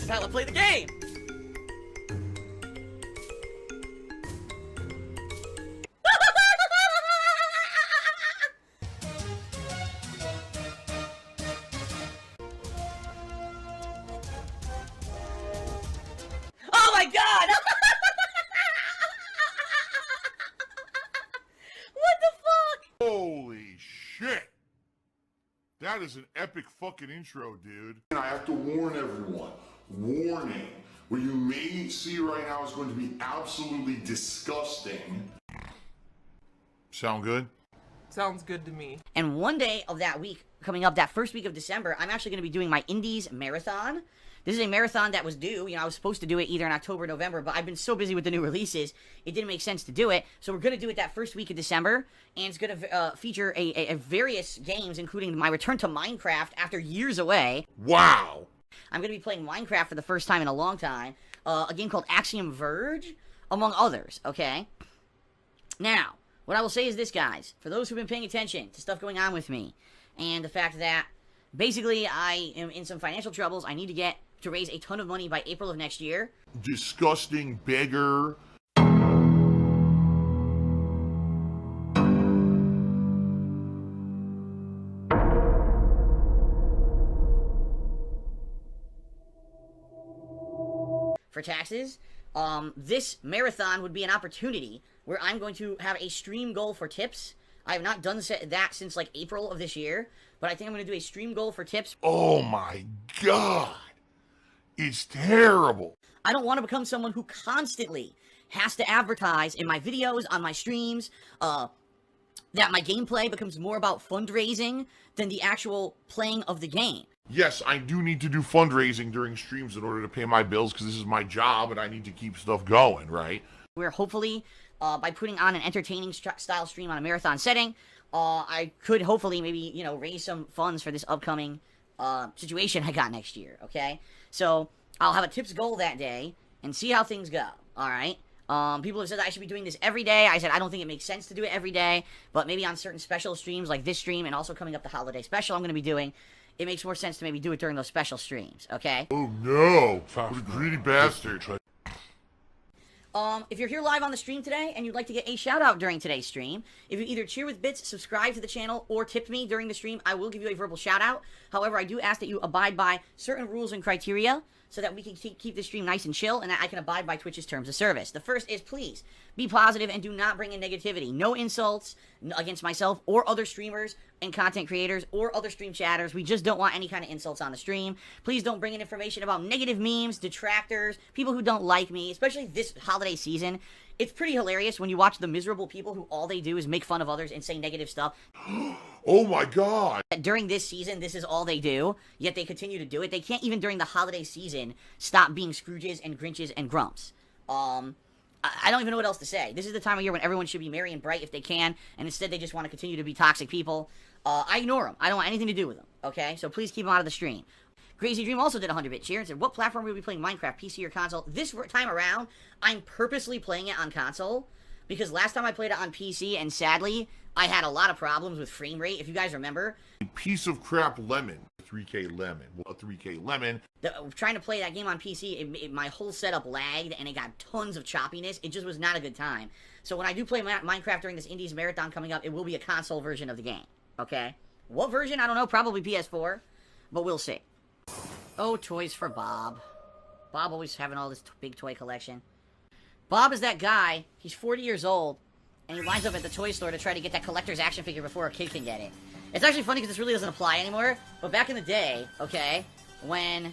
This is how I play the game! Oh my god! What the fuck? Holy shit! That is an epic fucking intro, dude. And I have to warn everyone. Warning. What you may see right now is going to be absolutely disgusting. Sound good? Sounds good to me. And one day of that week, coming up, that first week of December, I'm actually going to be doing my Indies Marathon. This is a marathon that was due. You know, I was supposed to do it either in October or November, but I've been so busy with the new releases, it didn't make sense to do it. So we're going to do it that first week of December, and it's going to feature a various games, including my return to Minecraft after years away. Wow! I'm going to be playing Minecraft for the first time in a long time. A game called Axiom Verge, among others, okay? Now, what I will say is this, guys. For those who've been paying attention to stuff going on with me, and the fact that, basically, I am in some financial troubles, I need to raise a ton of money by April of next year. Disgusting beggar. For taxes, this marathon would be an opportunity where I'm going to have a stream goal for tips. I have not done that since like April of this year, but I think I'm going to do a stream goal for tips. Oh my god! It's terrible! I don't want to become someone who constantly has to advertise in my videos, on my streams, that my gameplay becomes more about fundraising than the actual playing of the game. Yes, I do need to do fundraising during streams in order to pay my bills because this is my job and I need to keep stuff going, right? Where hopefully, by putting on an entertaining style stream on a marathon setting, I could hopefully maybe, you know, raise some funds for this upcoming situation I got next year, okay? So, I'll have a tips goal that day and see how things go, alright? People have said that I should be doing this every day. I said I don't think it makes sense to do it every day, but maybe on certain special streams like this stream and also coming up the holiday special I'm going to be doing, it makes more sense to maybe do it during those special streams, okay? Oh no! What a greedy bastard. If you're here live on the stream today and you'd like to get a shout out during today's stream, if you either cheer with bits, subscribe to the channel, or tip me during the stream, I will give you a verbal shout out. However, I do ask that you abide by certain rules and criteria so that we can keep the stream nice and chill and that I can abide by Twitch's terms of service. The first is, please be positive and do not bring in negativity. No insults against myself or other streamers and content creators or other stream chatters. We just don't want any kind of insults on the stream. Please don't bring in information about negative memes, detractors, people who don't like me, especially this holiday season. It's pretty hilarious when you watch the miserable people who all they do is make fun of others and say negative stuff. Oh my god! During this season, this is all they do, yet they continue to do it. They can't even during the holiday season stop being Scrooges and Grinches and Grumps. I don't even know what else to say. This is the time of year when everyone should be merry and bright if they can, and instead they just want to continue to be toxic people. I ignore them. I don't want anything to do with them, okay? So please keep them out of the stream. Crazy Dream also did a 100-bit cheer and said, what platform will we be playing Minecraft, PC or console? This time around, I'm purposely playing it on console, because last time I played it on PC, and sadly, I had a lot of problems with frame rate, if you guys remember. A piece of crap lemon. 3K lemon. Well, 3K lemon. Trying to play that game on PC, my whole setup lagged, and it got tons of choppiness. It just was not a good time. So when I do play Minecraft during this Indies Marathon coming up, it will be a console version of the game, okay? What version? I don't know. Probably PS4, but we'll see. Oh, toys for Bob. Bob always having all this big toy collection. Bob is that guy, he's 40 years old, and he lines up at the toy store to try to get that collector's action figure before a kid can get it. It's actually funny because this really doesn't apply anymore, but back in the day, okay, when,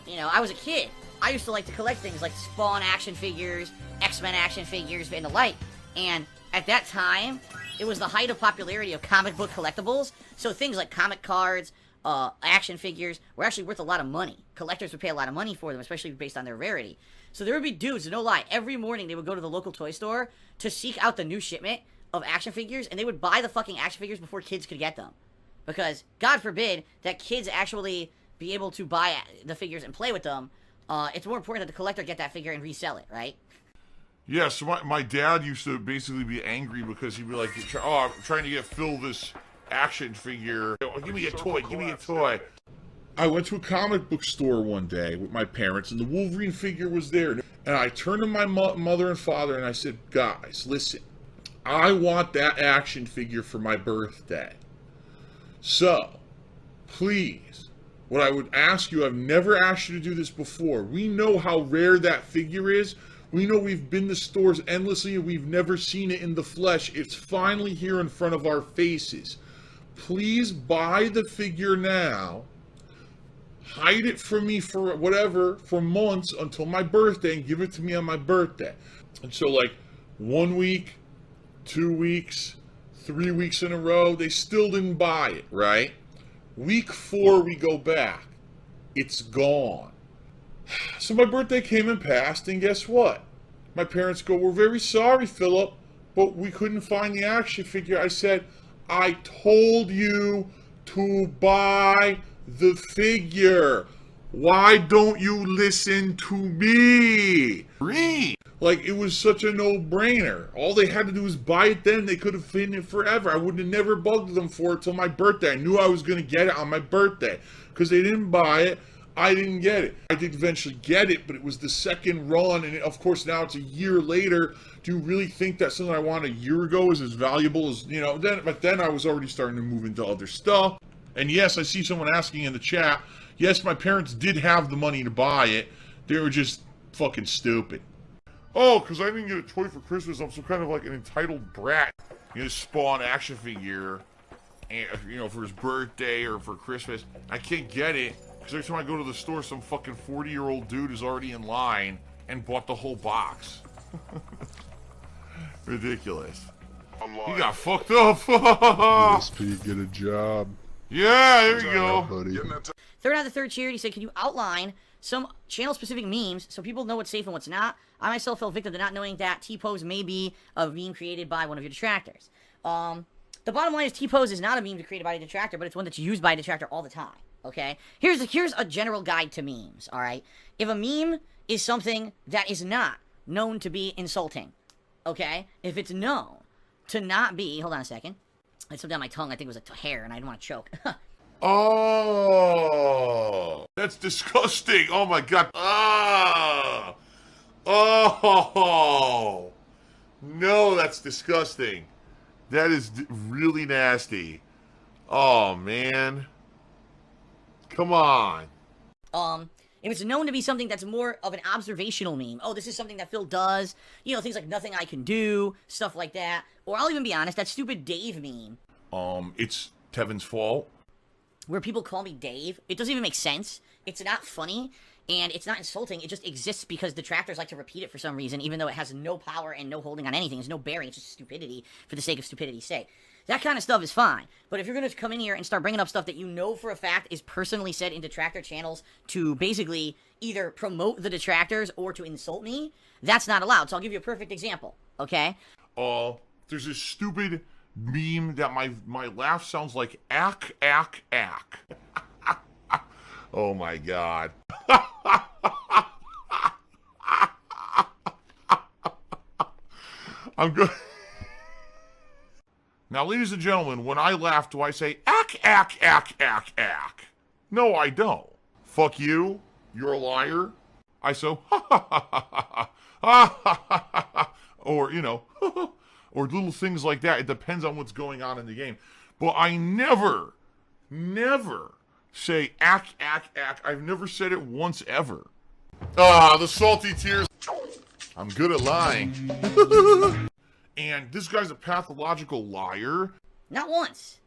you know, I was a kid, I used to like to collect things like Spawn action figures, X-Men action figures, and the like, and at that time, it was the height of popularity of comic book collectibles, so things like comic cards, action figures were actually worth a lot of money. Collectors would pay a lot of money for them, especially based on their rarity. So there would be dudes, no lie, every morning they would go to the local toy store to seek out the new shipment of action figures, and they would buy the fucking action figures before kids could get them. Because, God forbid, that kids actually be able to buy the figures and play with them. It's more important that the collector get that figure and resell it, right? Yeah, so my dad used to basically be angry because he'd be like, oh, I'm trying to get Phil this action figure. Oh, give me a toy, give me a toy. I went to a comic book store one day with my parents, and the Wolverine figure was there. And I turned to my mother and father, and I said, guys, listen, I want that action figure for my birthday. So, please, what I would ask you, I've never asked you to do this before. We know how rare that figure is. We know we've been to stores endlessly, and we've never seen it in the flesh. It's finally here in front of our faces. Please buy the figure now. Hide it from me for whatever, for months until my birthday, and give it to me on my birthday. And so, like, 1 week, 2 weeks, 3 weeks in a row, they still didn't buy it, right? Week 4, we go back. It's gone. So my birthday came and passed, and guess what? My parents go, we're very sorry, Philip, but we couldn't find the action figure. I said, I told you to buy the figure. Why don't you listen to me? Like, it was such a no-brainer. All they had to do was buy it then. They could have hidden it forever. I would have never bugged them for it till my birthday. I knew I was going to get it on my birthday. Because they didn't buy it, I didn't get it. I did eventually get it, but it was the second run. And, of course, now it's a year later. Do you really think that something I wanted a year ago is as valuable as, you know? But then I was already starting to move into other stuff. And yes, I see someone asking in the chat, yes, my parents did have the money to buy it. They were just fucking stupid. Oh, because I didn't get a toy for Christmas. I'm some kind of like an entitled brat. You know, Spawn action figure, and, you know, for his birthday or for Christmas. I can't get it because every time I go to the store, some fucking 40-year-old dude is already in line and bought the whole box. Ridiculous. He got fucked up. DsP, get a job. Yeah, there you go. Buddy. Third out of the third charity said, can you outline some channel-specific memes so people know what's safe and what's not? I myself fell victim to not knowing that T-Pose may be a meme created by one of your detractors. The bottom line is T-Pose is not a meme created by a detractor, but it's one that's used by a detractor all the time, okay? Here's a general guide to memes, alright? If a meme is something that is not known to be insulting, okay? If it's known to not be... Hold on a second. I slipped down my tongue. I think it was a hair, and I didn't want to choke. Oh, that's disgusting. Oh my god. Ah. Oh. No, that's disgusting. That is really nasty. Oh, man. Come on. If it's known to be something that's more of an observational meme, oh, this is something that Phil does, you know, things like nothing I can do, stuff like that. Or I'll even be honest, that stupid Dave meme. It's Tevin's fault. Where people call me Dave, it doesn't even make sense. It's not funny, and it's not insulting. It just exists because detractors like to repeat it for some reason, even though it has no power and no holding on anything. There's no bearing. It's just stupidity for the sake of stupidity's sake. That kind of stuff is fine. But if you're going to come in here and start bringing up stuff that you know for a fact is personally said in detractor channels to basically either promote the detractors or to insult me, that's not allowed. So I'll give you a perfect example, okay? There's this stupid meme that my laugh sounds like ack, ack, ack. Oh my god. I'm good. Now, ladies and gentlemen, when I laugh, do I say ack, ack, ack, ack, ack? No, I don't. Fuck you. You're a liar. I so or, you know, or little things like that. It depends on what's going on in the game. But I never say ack, ack, ack. I've never said it once ever. Ah, the salty tears. I'm good at lying. And this guy's a pathological liar. Not once.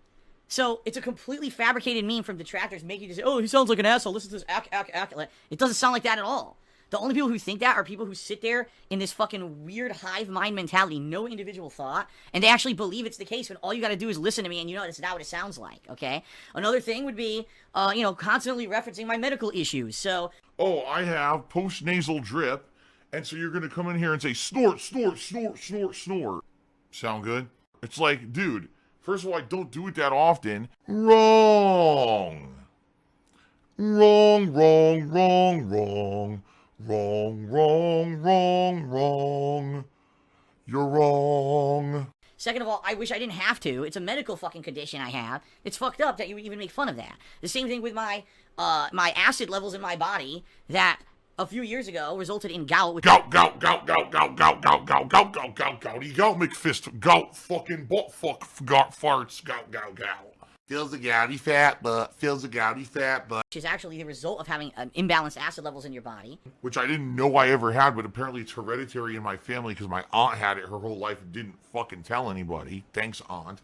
So, it's a completely fabricated meme from detractors making you say, oh, he sounds like an asshole, listen to this ack, ack, ack. It doesn't sound like that at all. The only people who think that are people who sit there in this fucking weird hive mind mentality, no individual thought, and they actually believe it's the case when all you gotta do is listen to me and you know it's not what it sounds like, okay? Another thing would be, you know, constantly referencing my medical issues, so... Oh, I have post-nasal drip, and so you're gonna come in here and say, snort, snort, snort, snort, snort. Sound good? It's like, dude, first of all, I don't do it that often. Wrong. Wrong, wrong, wrong, wrong. Wrong, wrong, wrong, wrong. You're wrong. Second of all, I wish I didn't have to. It's a medical fucking condition I have. It's fucked up that you would even make fun of that. The same thing with my my acid levels in my body that a few years ago resulted in gout. Gout, gout, gout, gout, gout, gout, gout, gout, gout, gout, gout, gouty, gout, McFist, gout, fucking butt, fuck, gout, farts, gout, gout, gout. Feels a gouty fat butt, feels a gouty fat butt. Which is actually the result of having imbalanced acid levels in your body. Which I didn't know I ever had, but apparently it's hereditary in my family because my aunt had it her whole life and didn't fucking tell anybody. Thanks, aunt.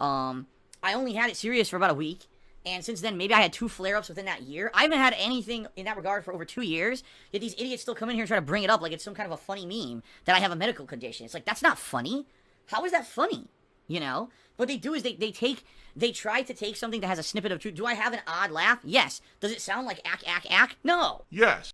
I only had it serious for about a week. And since then, maybe I had 2 flare-ups within that year. I haven't had anything in that regard for over 2 years. Yet these idiots still come in here and try to bring it up like it's some kind of a funny meme that I have a medical condition. It's like, that's not funny. How is that funny? You know? What they do is they try to take something that has a snippet of truth. Do I have an odd laugh? Yes. Does it sound like ack? No. Yes.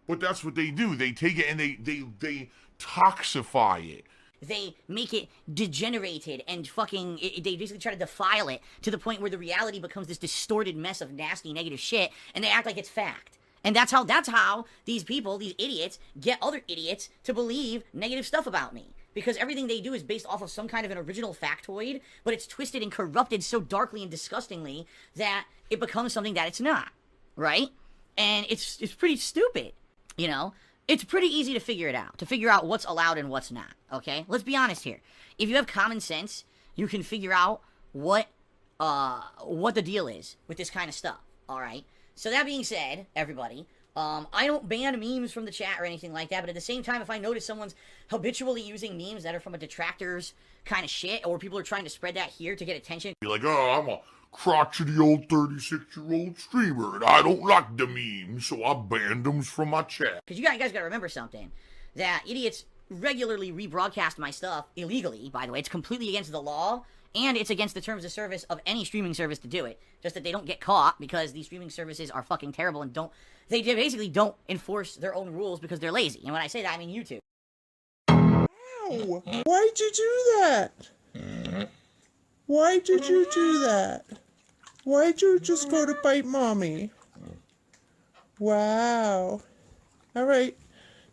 But that's what they do. They take it and they toxify it. They make it degenerated and fucking, they basically try to defile it to the point where the reality becomes this distorted mess of nasty, negative shit, and they act like it's fact. And that's how these people, these idiots, get other idiots to believe negative stuff about me. Because everything they do is based off of some kind of an original factoid, but it's twisted and corrupted so darkly and disgustingly that it becomes something that it's not. Right? And it's pretty stupid, you know? It's pretty easy to figure it out, to figure out what's allowed and what's not, okay? Let's be honest here. If you have common sense, you can figure out what the deal is with this kind of stuff, all right? So that being said, everybody, I don't ban memes from the chat or anything like that, but at the same time, if I notice someone's habitually using memes that are from a detractors kind of shit, or people are trying to spread that here to get attention. Be like, oh, I'm a crotchety old 36-year-old streamer, and I don't like the memes, so I banned them from my chat. Because you guys gotta remember something, that idiots regularly rebroadcast my stuff illegally, by the way. It's completely against the law, and it's against the terms of service of any streaming service to do it. Just that they don't get caught, because these streaming services are fucking terrible and they basically don't enforce their own rules because they're lazy. And when I say that, I mean YouTube. Ow! Why'd you do that? Why did you do that? Why'd you just go to bite mommy? Wow. Alright,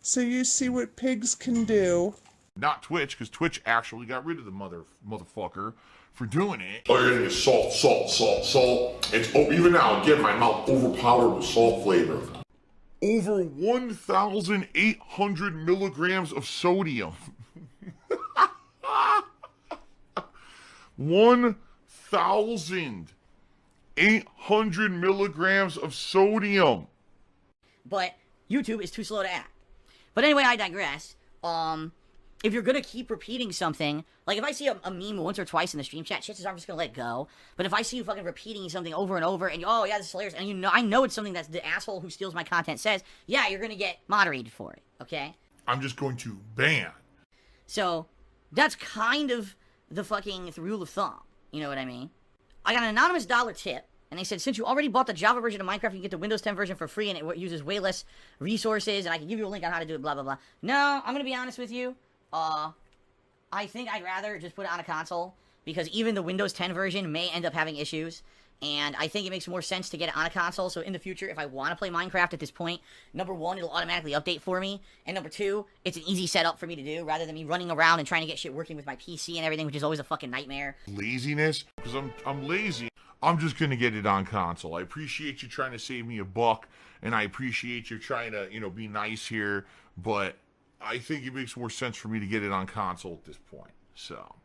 so you see what pigs can do. Not Twitch, because Twitch actually got rid of the motherfucker for doing it. Oh, you're getting salt. It's even now, again, my mouth overpowered with salt flavor. Over 1,800 milligrams of sodium. 1,800 milligrams of sodium. But YouTube is too slow to act. But anyway, I digress. If you're gonna keep repeating something, like if I see a meme once or twice in the stream chat, chances are I'm just gonna let it go. But if I see you fucking repeating something over and over, and oh yeah, this is hilarious, and you know, I know it's something that the asshole who steals my content says, yeah, you're gonna get moderated for it, okay? I'm just going to ban. So, that's kind of the fucking rule of thumb, you know what I mean? I got an anonymous dollar tip, and they said, since you already bought the Java version of Minecraft, you can get the Windows 10 version for free, and it uses way less resources, and I can give you a link on how to do it, blah, blah, blah. No, I'm gonna be honest with you. I think I'd rather just put it on a console, because even the Windows 10 version may end up having issues, and I think it makes more sense to get it on a console, so in the future, if I want to play Minecraft at this point, number one, it'll automatically update for me, and number two, it's an easy setup for me to do, rather than me running around and trying to get shit working with my PC and everything, which is always a fucking nightmare. Laziness? Because I'm lazy. I'm just gonna get it on console. I appreciate you trying to save me $1, and I appreciate you trying to, you know, be nice here, but I think it makes more sense for me to get it on console at this point. So,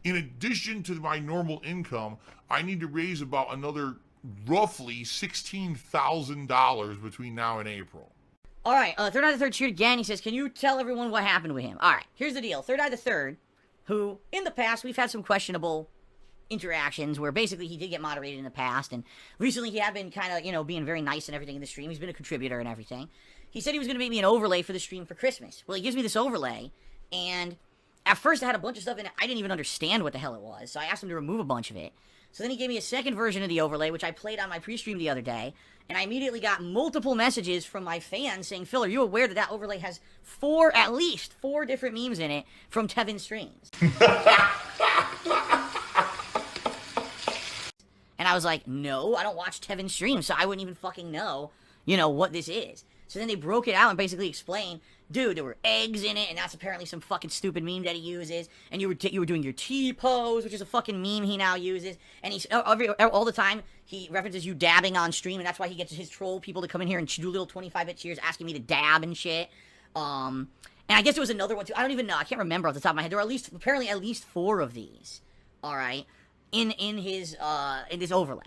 in addition to my normal income, I need to raise about another roughly $16,000 between now and April. Alright, Third Eye the Third cheered again. He says, can you tell everyone what happened with him? Alright, here's the deal. Third Eye the Third, who, in the past, we've had some questionable interactions where basically he did get moderated in the past, and recently he had been kind of, you know, being very nice and everything in the stream. He's been a contributor and everything. He said he was going to make me an overlay for the stream for Christmas. Well, he gives me this overlay, and at first I had a bunch of stuff in it. I didn't even understand what the hell it was, so I asked him to remove a bunch of it. So then he gave me a second version of the overlay, which I played on my pre-stream the other day, and I immediately got multiple messages from my fans saying, Phil, are you aware that that overlay has at least four different memes in it from Tevin streams? And I was like, no, I don't watch Tevin streams, so I wouldn't even fucking know, you know, what this is. So then they broke it out and basically explained, dude, there were eggs in it, and that's apparently some fucking stupid meme that he uses. And you were doing your T pose, which is a fucking meme he now uses. And he's all the time he references you dabbing on stream, and that's why he gets his troll people to come in here and do little 25-bit cheers asking me to dab and shit. And I guess there was another one too. I don't even know. I can't remember off the top of my head. There were apparently at least 4 of these. All right, in this overlay.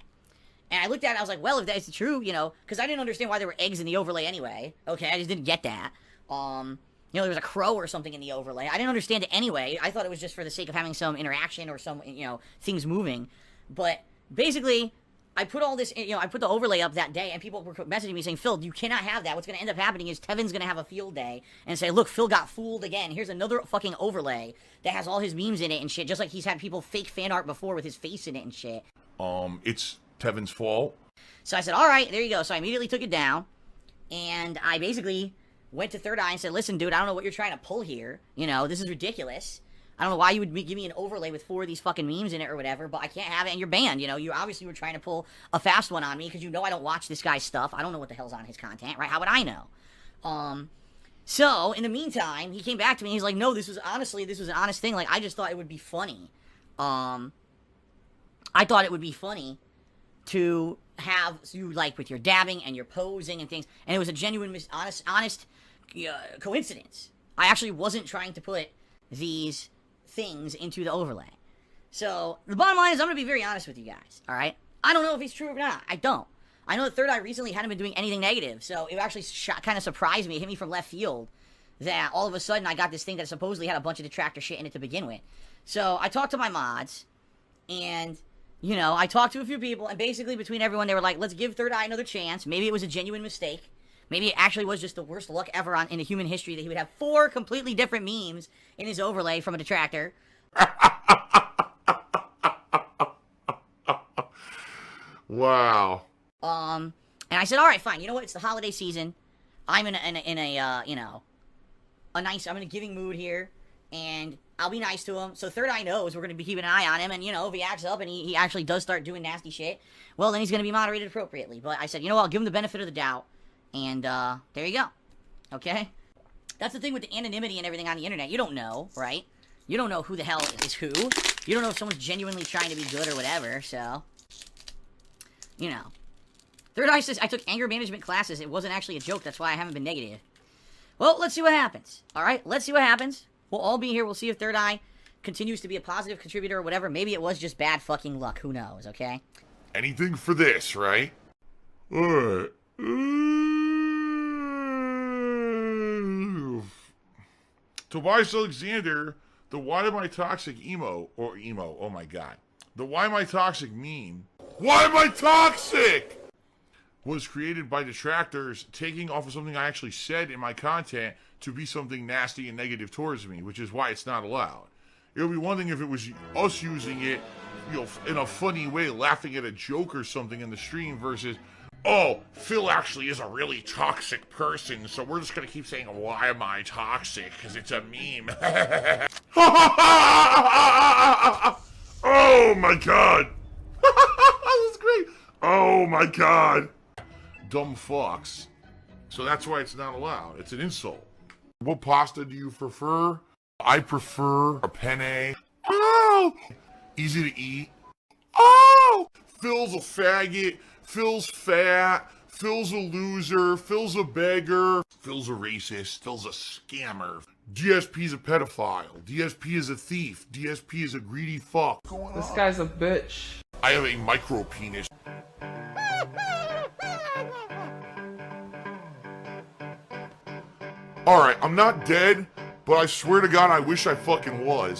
And I looked at it, I was like, well, if that's true, you know, because I didn't understand why there were eggs in the overlay anyway. Okay, I just didn't get that. You know, there was a crow or something in the overlay. I didn't understand it anyway. I thought it was just for the sake of having some interaction or some, you know, things moving. But basically, I put all this, you know, I put the overlay up that day, and people were messaging me saying, Phil, you cannot have that. What's going to end up happening is Tevin's going to have a field day and say, look, Phil got fooled again. Here's another fucking overlay that has all his memes in it and shit, just like he's had people fake fan art before with his face in it and shit. It's Tevin's fault. So I said, all right, there you go. So I immediately took it down, and I basically went to Third Eye and said, listen, dude, I don't know what you're trying to pull here. You know, this is ridiculous. I don't know why you would give me an overlay with 4 of these fucking memes in it or whatever, but I can't have it, and you're banned. You know, you obviously were trying to pull a fast one on me because you know I don't watch this guy's stuff. I don't know what the hell's on his content, right? How would I know? So, in the meantime, he came back to me and he's like, no, this was an honest thing. Like, I just thought it would be funny. I thought it would be funny to have you, like, with your dabbing and your posing and things, and it was a genuine, honest coincidence. I actually wasn't trying to put these things into the overlay. So, the bottom line is, I'm going to be very honest with you guys, alright? I don't know if it's true or not. I don't. I know that Third Eye recently hadn't been doing anything negative, so it actually kind of surprised me. It hit me from left field that all of a sudden I got this thing that supposedly had a bunch of detractor shit in it to begin with. So, I talked to my mods, and you know, I talked to a few people, and basically between everyone, they were like, let's give Third Eye another chance. Maybe it was a genuine mistake. Maybe it actually was just the worst luck ever in the human history that he would have 4 completely different memes in his overlay from a detractor. Wow. And I said, all right, fine. You know what? It's the holiday season. I'm in a you know, I'm in a giving mood here, and I'll be nice to him. So Third Eye knows we're going to be keeping an eye on him, and, you know, if he acts up and he actually does start doing nasty shit, well, then he's going to be moderated appropriately. But I said, you know what, I'll give him the benefit of the doubt, and, there you go. Okay? That's the thing with the anonymity and everything on the internet. You don't know, right? You don't know who the hell is who. You don't know if someone's genuinely trying to be good or whatever, so, you know. Third Eye says, I took anger management classes. It wasn't actually a joke. That's why I haven't been negative. Well, let's see what happens. All right? Let's see what happens. We'll all be here. We'll see if Third Eye continues to be a positive contributor or whatever. Maybe it was just bad fucking luck. Who knows, okay? Anything for this, right? Alright. Tobias Alexander, the Why Am I Toxic emo, oh my god. The Why Am I Toxic meme. Why am I toxic? Was created by detractors taking off of something I actually said in my content to be something nasty and negative towards me, which is why it's not allowed. It would be one thing if it was us using it, you know, in a funny way, laughing at a joke or something in the stream versus, oh, Phil actually is a really toxic person, so we're just gonna keep saying, why am I toxic? Because it's a meme. Oh my god. That was great. Oh my god. Dumb fucks. So that's why it's not allowed. It's an insult. What pasta do you prefer? I prefer a penne. Oh! Easy to eat. Oh! Phil's a faggot. Phil's fat. Phil's a loser. Phil's a beggar. Phil's a racist. Phil's a scammer. DSP's a pedophile. DSP is a thief. DSP is a greedy fuck. This guy's a bitch. I have a micro penis. Alright, I'm not dead, but I swear to God I wish I fucking was.